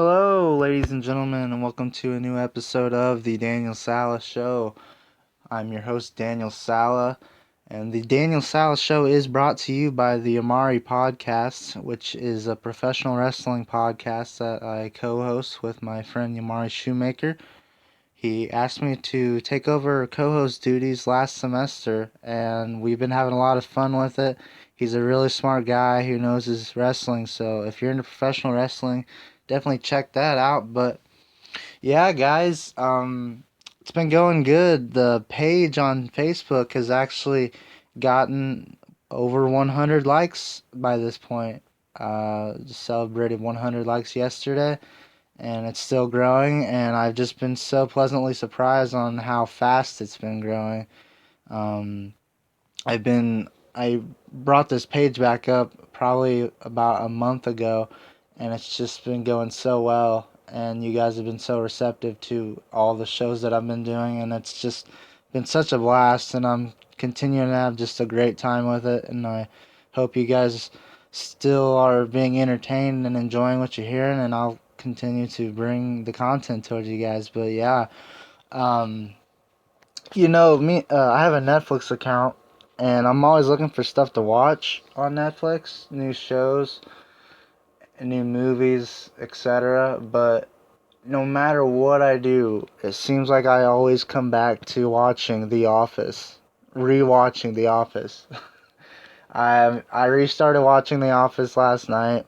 Hello, ladies and gentlemen, and welcome to a new episode of the Daniel Salla Show. I'm your host, Daniel Salla, and the Daniel Salla Show is brought to you by the Amari Podcast, which is a professional wrestling podcast that I co host with my friend Amari Shoemaker. He asked me to take over co host duties last semester, and we've been having a lot of fun with it. He's a really smart guy who knows his wrestling, so if you're into professional wrestling, definitely check that out. But yeah, guys, it's been going good. The page on Facebook has actually gotten over 100 likes by this point. Just celebrated 100 likes yesterday, and it's still growing. And I've just been so pleasantly surprised on how fast it's been growing. Um, I brought this page back up probably about a month ago, and it's just been going so well. And you guys have been so receptive to all the shows that I've been doing, and it's just been such a blast. And I'm continuing to have just a great time with it. And I hope you guys still are being entertained and enjoying what you're hearing. And I'll continue to bring the content towards you guys. But yeah, um, I have a Netflix account, and I'm always looking for stuff to watch on Netflix, new shows, new movies, etc. But no matter what I do, it seems like I always come back to watching The Office, rewatching The Office. I restarted watching The Office last night,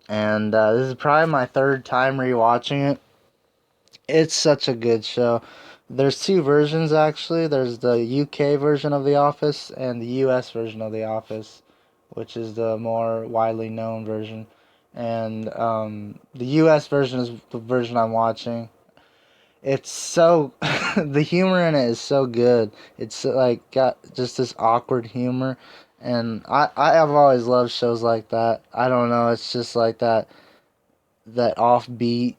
and this is probably my third time rewatching it. It's such a good show. There's two versions actually. There's the UK version of The Office and the US version of The Office, which is the more widely known version. And the US version is the version I'm watching. It's so the humor in it is so good. It's like got just this awkward humor, and I have always loved shows like that. I don't know. It's just like that offbeat,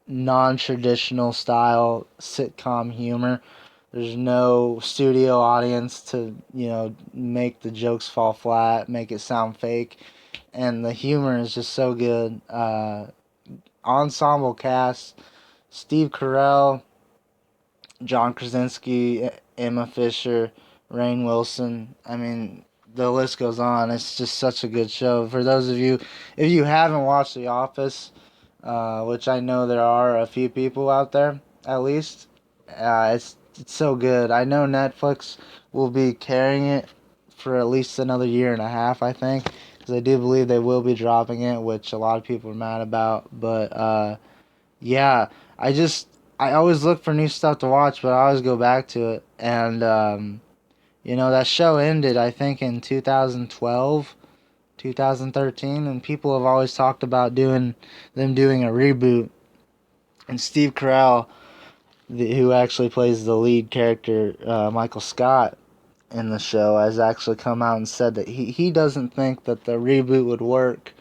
non-traditional style sitcom humor. There's no studio audience to, make the jokes fall flat, make it sound fake, and the humor is just so good. Ensemble cast: Steve Carell, John Krasinski, Emma Fisher, Rainn Wilson. I mean, the list goes on. It's just such a good show. For those of you, if you haven't watched The Office, which I know there are a few people out there, at least, it's so good. I know Netflix will be carrying it for at least another year and a half, I think, because I do believe they will be dropping it, which a lot of people are mad about. But yeah, I just I always look for new stuff to watch, but I always go back to it. And that show ended I think in 2012, 2013, and people have always talked about doing a reboot. And Steve Carell, who actually plays the lead character, Michael Scott, in the show, has actually come out and said that he doesn't think that the reboot would work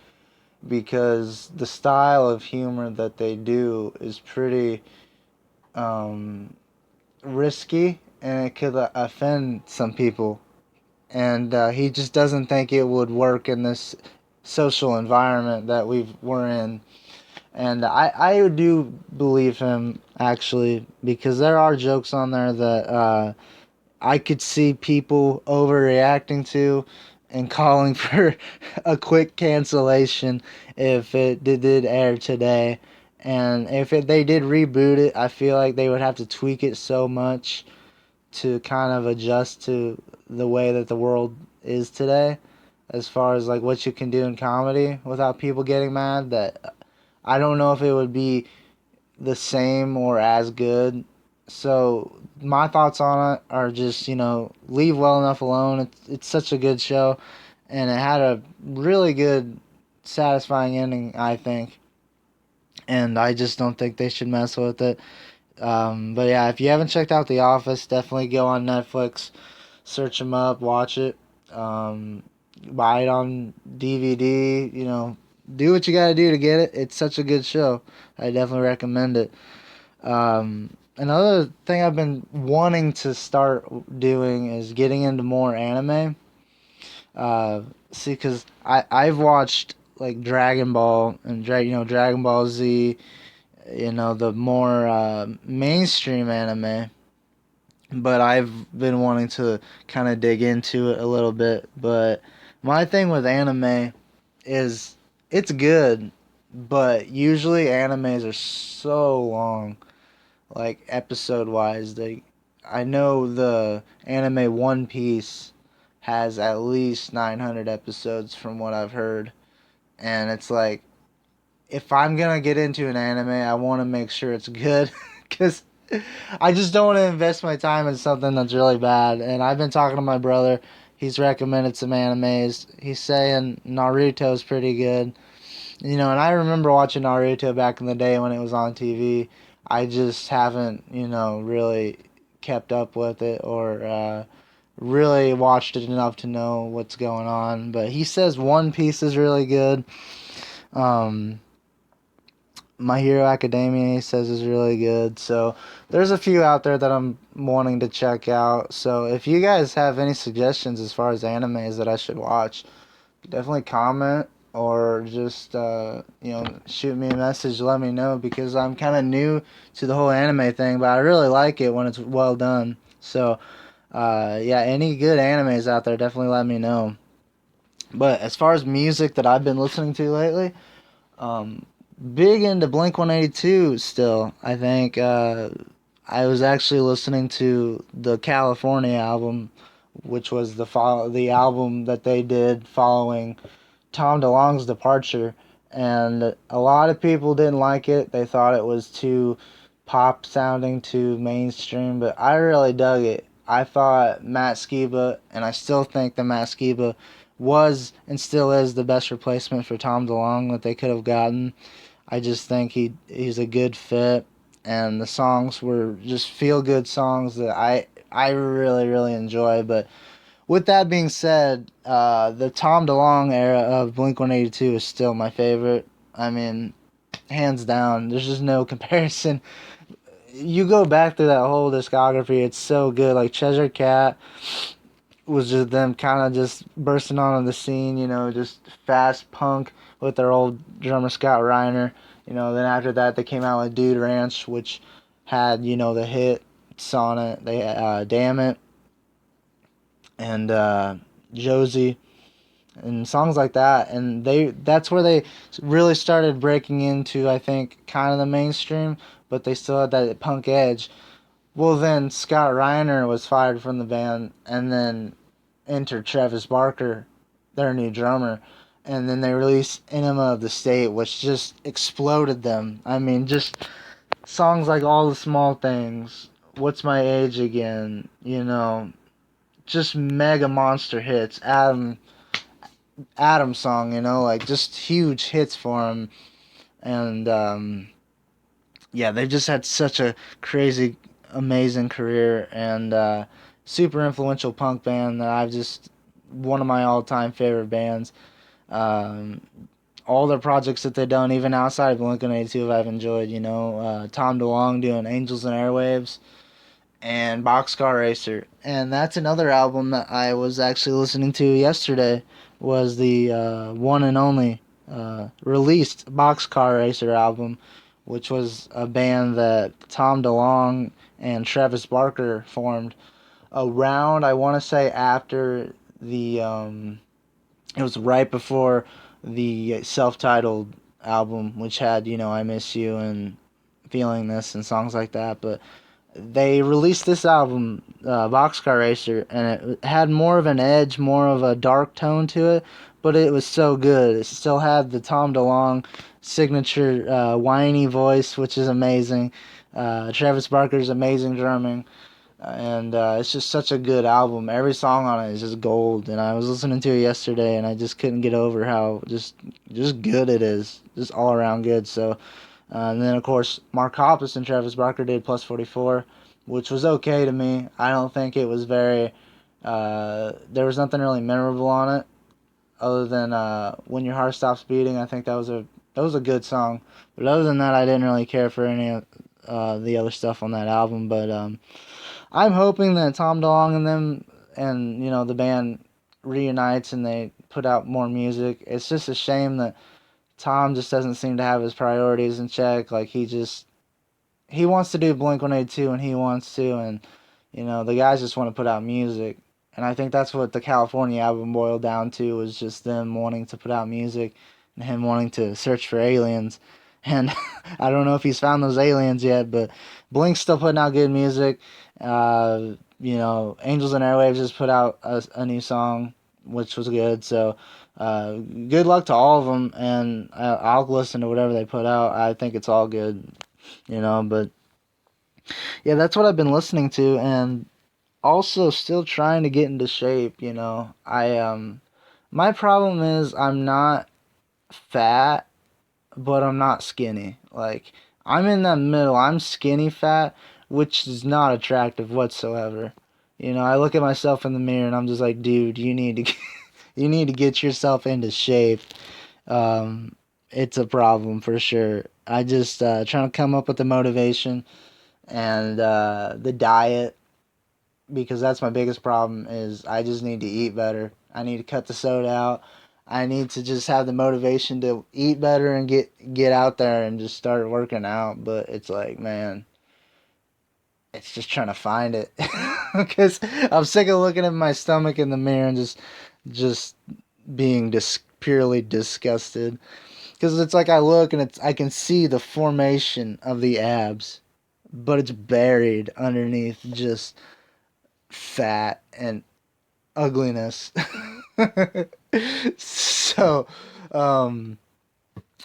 because the style of humor that they do is pretty um, risky, and it could offend some people. And he just doesn't think it would work in this social environment that we're in. And I do believe him, actually, because there are jokes on there that I could see people overreacting to and calling for a quick cancellation if it did air today. And if they did reboot it, I feel like they would have to tweak it so much to kind of adjust to the way that the world is today, as far as like what you can do in comedy without people getting mad, that I don't know if it would be the same or as good. So my thoughts on it are just, leave well enough alone. It's such a good show, and it had a really good, satisfying ending, I think. And I just don't think they should mess with it. But yeah, if you haven't checked out The Office, definitely go on Netflix, search them up, watch it, buy it on DVD. Do what you gotta do to get it. It's such a good show. I definitely recommend it. Another thing I've been wanting to start doing is getting into more anime. See, because I've watched like Dragon Ball and Dragon Ball Z, the more mainstream anime. But I've been wanting to kind of dig into it a little bit. But my thing with anime is it's good, but usually animes are so long, like episode wise. I know the anime One Piece has at least 900 episodes from what I've heard, and it's like if I'm gonna get into an anime, I want to make sure it's good because I just don't want to invest my time in something that's really bad. And I've been talking to my brother. He's recommended some animes. He's saying Naruto's pretty good. And I remember watching Naruto back in the day when it was on TV. I just haven't, really kept up with it or really watched it enough to know what's going on. But he says One Piece is really good. Um, My Hero Academia he says is really good. So there's a few out there that I'm wanting to check out. So if you guys have any suggestions as far as animes that I should watch, definitely comment or just shoot me a message. Let me know because I'm kind of new to the whole anime thing, but I really like it when it's well done. So yeah, any good animes out there, definitely let me know. But as far as music that I've been listening to lately, um, big into Blink 182 still. I think I was actually listening to the California album, which was the album that they did following Tom DeLonge's departure, and a lot of people didn't like it. They thought it was too pop sounding, too mainstream, but I really dug it. I thought Matt Skiba, and I still think that Matt Skiba was and still is the best replacement for Tom DeLonge that they could have gotten. I just think he's a good fit, and the songs were just feel good songs that I really really enjoy. But with that being said, the Tom DeLonge era of Blink 182 is still my favorite. I mean, hands down. There's just no comparison. You go back to that whole discography, it's so good. Like Treasure Cat was just them kind of just bursting onto the scene, just fast punk with their old drummer Scott Reiner. Then after that they came out with Dude Ranch, which had, the hit on it. They Damn It and Josie and songs like that, and that's where they really started breaking into, I think, kind of the mainstream, but they still had that punk edge. Well, then Scott Reiner was fired from the band, and then entered Travis Barker, their new drummer, and then they released Enema of the State, which just exploded them. I mean, just songs like All the Small Things, What's My Age Again, just mega monster hits. Adam song, like just huge hits for him. And yeah, they've just had such a crazy, amazing career and super influential punk band that I've just one of my all-time favorite bands. Um, all their projects that they've done, even outside of Blink-182, I've enjoyed. Tom DeLonge doing Angels and Airwaves and Boxcar Racer, and that's another album that I was actually listening to yesterday. Was the one and only released Boxcar Racer album, which was a band that Tom DeLonge and Travis Barker formed around, I want to say, after the it was right before the self-titled album, which had I Miss You and Feeling This and songs like that. But they released this album, Boxcar Racer, and it had more of an edge, more of a dark tone to it, but it was so good. It still had the Tom DeLonge signature whiny voice, which is amazing. Travis Barker's amazing drumming, and it's just such a good album. Every song on it is just gold, and I was listening to it yesterday, and I just couldn't get over how just good it is, just all around good. So. And then, of course, Mark Hoppus and Travis Barker did Plus 44, which was okay to me. I don't think it was very. There was nothing really memorable on it, other than When Your Heart Stops Beating. I think that was a good song. But other than that, I didn't really care for any of the other stuff on that album. But I'm hoping that Tom DeLonge and them and the band reunites and they put out more music. It's just a shame that Tom just doesn't seem to have his priorities in check. Like he wants to do Blink-182 and he wants to, and the guys just want to put out music. And I think that's what the California album boiled down to, was just them wanting to put out music and him wanting to search for aliens. And I don't know if he's found those aliens yet, but Blink's still putting out good music. Angels and Airwaves just put out a new song, which was good. So good luck to all of them, and I'll listen to whatever they put out. I think it's all good, but yeah, that's what I've been listening to, and also still trying to get into shape. My problem is I'm not fat, but I'm not skinny. Like, I'm in that middle. I'm skinny fat, which is not attractive whatsoever. I look at myself in the mirror and I'm just like, dude, you need to you need to get yourself into shape. It's a problem for sure. I just trying to come up with the motivation and the diet, because that's my biggest problem. Is I just need to eat better. I need to cut the soda out. I need to just have the motivation to eat better and get out there and just start working out. But it's like, man, it's just trying to find it, because I'm sick of looking at my stomach in the mirror and just being purely disgusted. Because it's like I look and I can see the formation of the abs, but it's buried underneath just fat and ugliness. So, um,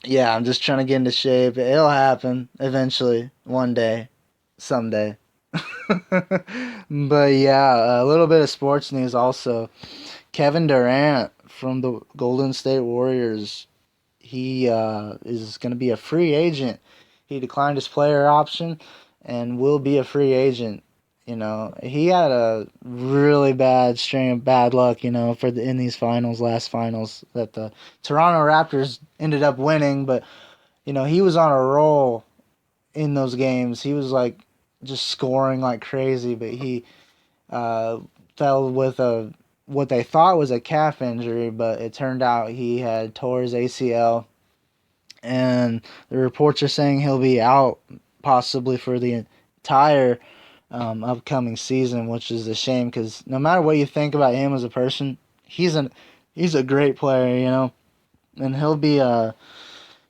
yeah, I'm just trying to get into shape. It'll happen eventually, one day, someday. But yeah, a little bit of sports news also. Kevin Durant from the Golden State Warriors, he is going to be a free agent. He declined his player option and will be a free agent. He had a really bad string of bad luck, in these last finals, that the Toronto Raptors ended up winning. But he was on a roll in those games. He was like just scoring like crazy, but he uh, fell with what they thought was a calf injury, but it turned out he had tore his ACL, and the reports are saying he'll be out possibly for the entire upcoming season, which is a shame, because no matter what you think about him as a person, he's a great player, and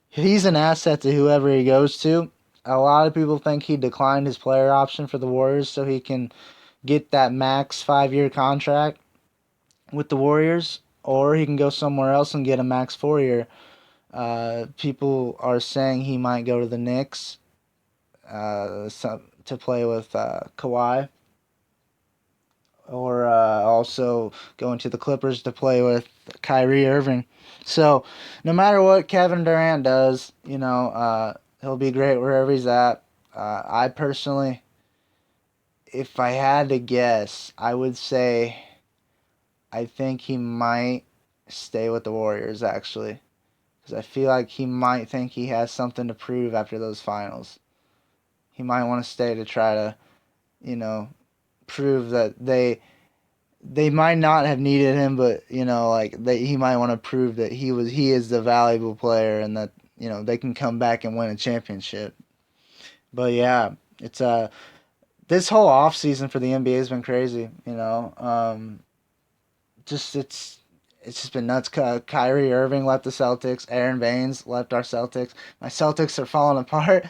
he's an asset to whoever he goes to. A lot of people think he declined his player option for the Warriors so he can get that max 5-year contract with the Warriors, or he can go somewhere else and get a max 4-year. People are saying he might go to the Knicks to play with Kawhi, or also going to the Clippers to play with Kyrie Irving. So, no matter what Kevin Durant does, he'll be great wherever he's at. I personally, if I had to guess, I would say I think he might stay with the Warriors, actually, because I feel like he might think he has something to prove after those finals. He might want to stay to try to, prove that they might not have needed him, but he might want to prove that he is the valuable player, and that they can come back and win a championship. But yeah, it's this whole off season for the NBA has been crazy. Just it's just been nuts. Kyrie Irving left the Celtics. Aaron Baines left our Celtics. My Celtics are falling apart.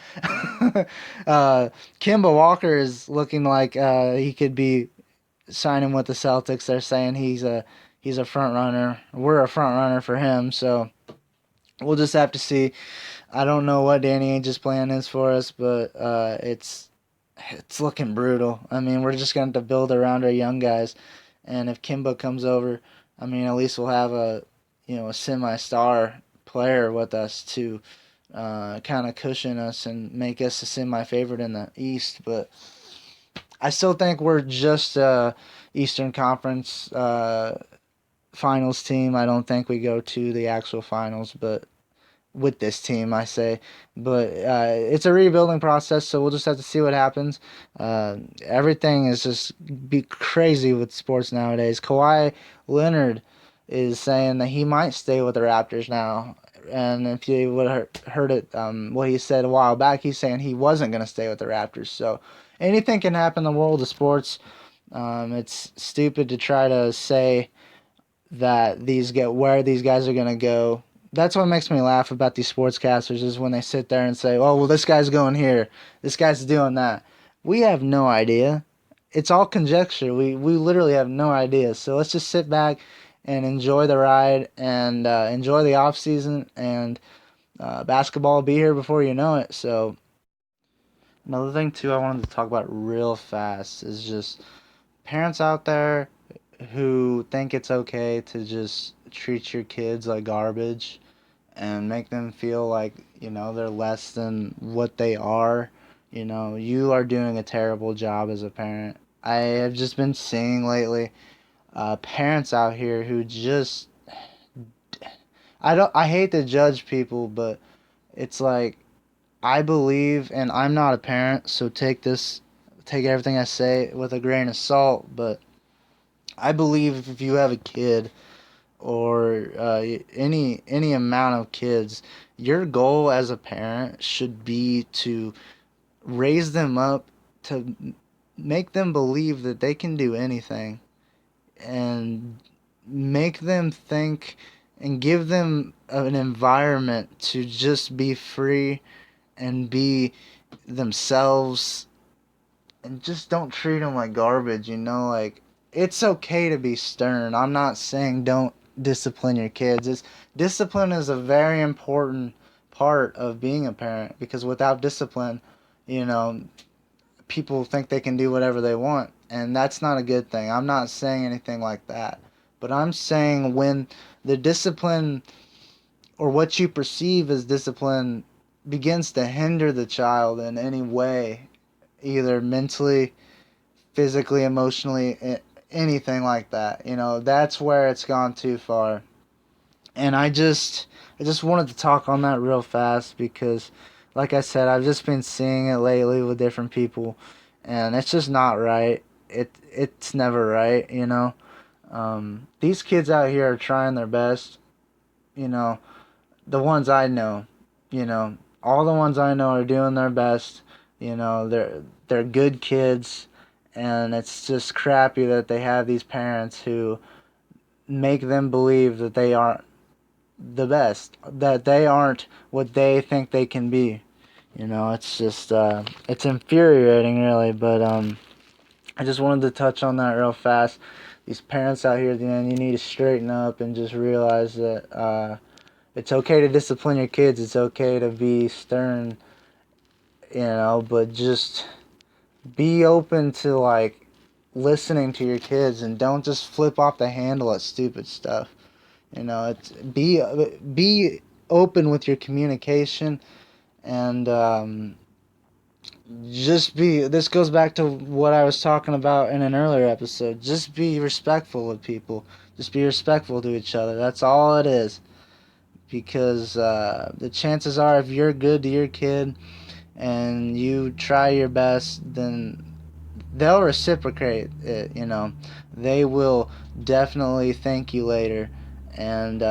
Kemba Walker is looking like he could be signing with the Celtics. They're saying he's a front runner. We're a front runner for him. So we'll just have to see. I don't know what Danny Ainge's plan is for us, but it's looking brutal. I mean, we're just going to have to build around our young guys. And if Kimba comes over, I mean, at least we'll have a semi-star player with us to kind of cushion us and make us a semi-favorite in the East. But I still think we're just Eastern Conference finals team. I don't think we go to the actual finals, but with this team, I say. But it's a rebuilding process, so we'll just have to see what happens. Everything is just be crazy with sports nowadays. Kawhi Leonard is saying that he might stay with the Raptors now. And if you would have heard it, what he said a while back, he's saying he wasn't going to stay with the Raptors. So anything can happen in the world of sports. It's stupid to try to say that where these guys are going to go. That's what makes me laugh about these sportscasters is when they sit there and say, "Oh, well, this guy's going here, this guy's doing that." We have no idea. It's all conjecture. We literally have no idea. So let's just sit back and enjoy the ride and enjoy the off season, and basketball will be here before you know it. So another thing too I wanted to talk about real fast is just parents out there who think it's okay to just treat your kids like garbage and make them feel like, they're less than what they are. You are doing a terrible job as a parent. I have just been seeing lately parents out here who just I hate to judge people, but it's like I believe, and I'm not a parent, so take everything I say with a grain of salt, but I believe if you have a kid or any amount of kids, your goal as a parent should be to raise them up to make them believe that they can do anything and make them think and give them an environment to just be free and be themselves, and just don't treat them like garbage, like it's okay to be stern. I'm not saying don't discipline your kids. Discipline is a very important part of being a parent, because without discipline, you know, people think they can do whatever they want, and that's not a good thing. I'm not saying anything like that. But I'm saying when the discipline, or what you perceive as discipline, begins to hinder the child in any way, either mentally, physically, emotionally, anything like that. That's where it's gone too far. And I just wanted to talk on that real fast because, like I said, I've just been seeing it lately with different people, and it's just not right. It's never right. These kids out here are trying their best. You know, the ones I know, you know, all the ones I know are doing their best. They're good kids, and it's just crappy that they have these parents who make them believe that they aren't the best, that they aren't what they think they can be. It's just it's infuriating, really. But I just wanted to touch on that real fast. These parents out here, at the end, you need to straighten up and just realize that it's okay to discipline your kids. It's okay to be stern, but just be open to like listening to your kids, and don't just flip off the handle at stupid stuff. It's be open with your communication, and just be. This goes back to what I was talking about in an earlier episode. Just be respectful of people. Just be respectful to each other. That's all it is. Because the chances are, if you're good to your kid and you try your best, then they'll reciprocate it. They will definitely thank you later. And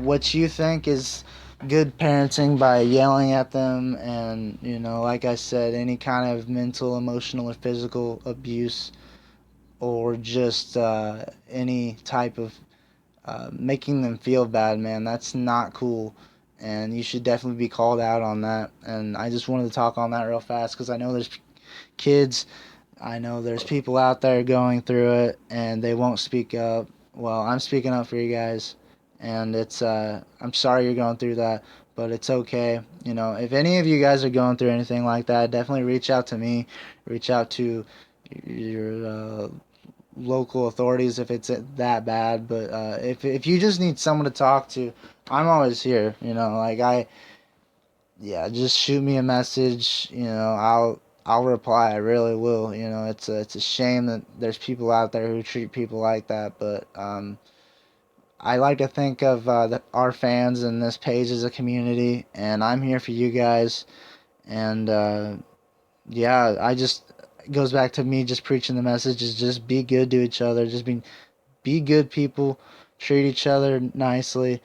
what you think is good parenting by yelling at them, and like I said, any kind of mental, emotional, or physical abuse, or just any type of making them feel bad, man, that's not cool. And you should definitely be called out on that. And I just wanted to talk on that real fast because I know there's kids, I know there's people out there going through it and they won't speak up. Well, I'm speaking up for you guys, and it's I'm sorry you're going through that, but it's okay. If any of you guys are going through anything like that, definitely reach out to me, reach out to your local authorities if it's that bad. But if you just need someone to talk to, I'm always here. Like yeah, just shoot me a message. I'll reply. I really will. It's a shame that there's people out there who treat people like that. But I like to think of our fans and this page as a community, and I'm here for you guys. And yeah, it goes back to me just preaching the message is just be good to each other. Just be good people. treat each other nicely,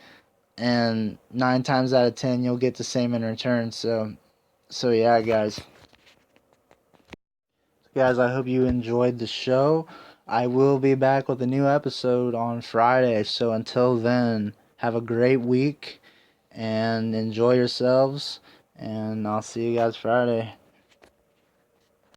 and 9 times out of 10 you'll get the same in return. So yeah, guys, I hope you enjoyed the show. I will be back with a new episode on Friday. So until then, have a great week and enjoy yourselves. And I'll see you guys Friday.